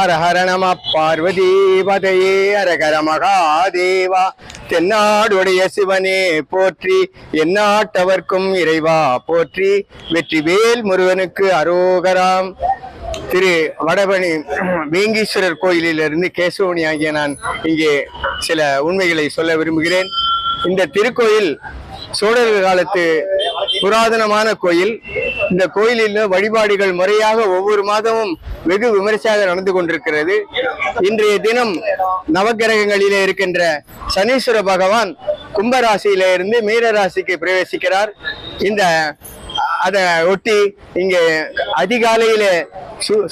ஹர ஹர நம பார்வதி பதையே அரகர மகாதேவா. தென்னாடுடைய சிவனே போற்றி, எந்நாட்டவர்க்கும் இறைவா போற்றி. வெற்றிவேல் முருகனுக்கு அரோகராம். திரு வடபழனி வேங்கீஸ்வரர் கோயிலிலிருந்து கேசவனி ஆகிய நான் இங்கே சில உண்மைகளை சொல்ல விரும்புகிறேன். இந்த திருக்கோயில் சோழர்கள் காலத்து புராதனமான கோயில். இந்த கோயிலில் வழிபாடுகள் முறையாக ஒவ்வொரு மாதமும் வெகு விமரிசையாக நடந்து கொண்டிருக்கிறது. இன்றைய தினம் நவகிரகங்களிலே இருக்கின்ற சனீஸ்வர பகவான் கும்பராசியில இருந்து மீன ராசிக்கு பிரவேசிக்கிறார். அதை ஒட்டி இங்கே அதிகாலையில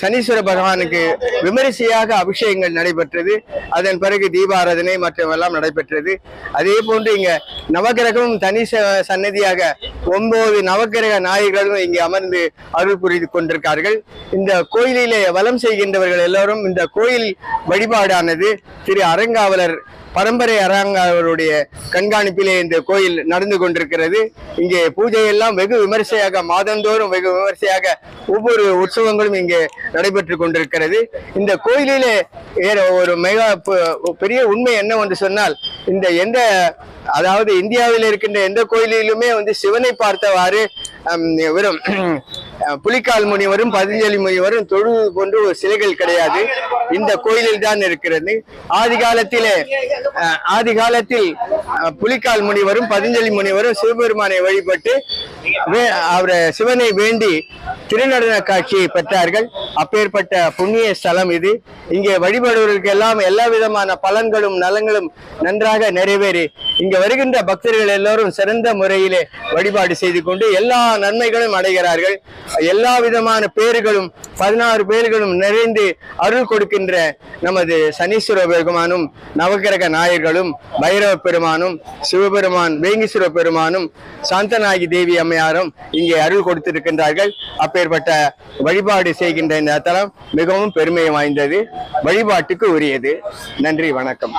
சனீஸ்வர பகவானுக்கு விமரிசையாக அபிஷேகங்கள் நடைபெற்றது. அதன் பிறகு தீபாராதனை மற்றவெல்லாம் நடைபெற்றது. அதே போன்று இங்க நவகிரகமும் தனி சன்னதியாக 9 நவகிரக நாயகர்களும் இங்கே அமர்ந்து அருள் புரிந்து கொண்டிருக்கார்கள். இந்த கோயிலிலே வலம் செய்கின்றவர்கள் எல்லோரும் இந்த கோயில் வழிபாடானது திரு அறங்காவலர் பரம்பரை அரங்காவலருடைய கண்காணிப்பிலே இந்த கோயில் நடந்து கொண்டிருக்கிறது. இங்கே பூஜை எல்லாம் வெகு விமரிசையாக மாதந்தோறும் வெகு விமரிசையாக ஒவ்வொரு உற்சவங்களும் இங்கே நடைபெற்று கொண்டிருக்கிறது. இந்த கோயிலிலே ஒரு பெரிய உண்மை என்னவென்று சொன்னால், அதாவது இந்தியாவில் இருக்கின்ற எந்த கோயிலிலுமே சிவனை பார்த்தவாறு வெறும் புலிக்கால் முனிவரும் பதஞ்சலி முனிவரும் தொழுது போன்று ஒரு சிலைகள் கிடையாது. இந்த கோயிலில் தான் இருக்கிறது. ஆதி காலத்தில் புலிக்கால் முனிவரும் பதஞ்சலி முனிவரும் சிவபெருமானை வழிபட்டு சிவனை வேண்டி திருநடன காட்சியை பெற்றார்கள். அப்பேற்பட்ட புண்ணிய ஸ்தலம் இது. இங்கே வழிபடுவதற்கு எல்லாம் எல்லா விதமான பலன்களும் நலங்களும் நன்றாக நிறைவேறி இங்க வருகின்ற பக்தர்கள் எல்லோரும் சிறந்த முறையிலே வழிபாடு செய்து கொண்டு எல்லா நன்மைகளும் அடைகிறார்கள். எல்லா விதமான பேர்களும் 16 பேர்களும் நிறைந்து அருள் கொடுக்கின்ற நமது சனீஸ்வர பெருமானும் நவகிரக நாயர்களும் பைரவ பெருமானும் சிவபெருமான் வேங்கீஸ்வர பெருமானும் சாந்தநாயகி தேவி அம்மையாரும் இங்கே அருள் கொடுத்திருக்கின்றார்கள். அப்பேற்பட்ட வழிபாடு செய்கின்ற இந்த தலம் மிகவும் பெருமை வாய்ந்தது, வழிபாட்டுக்கு உரியது. நன்றி, வணக்கம்.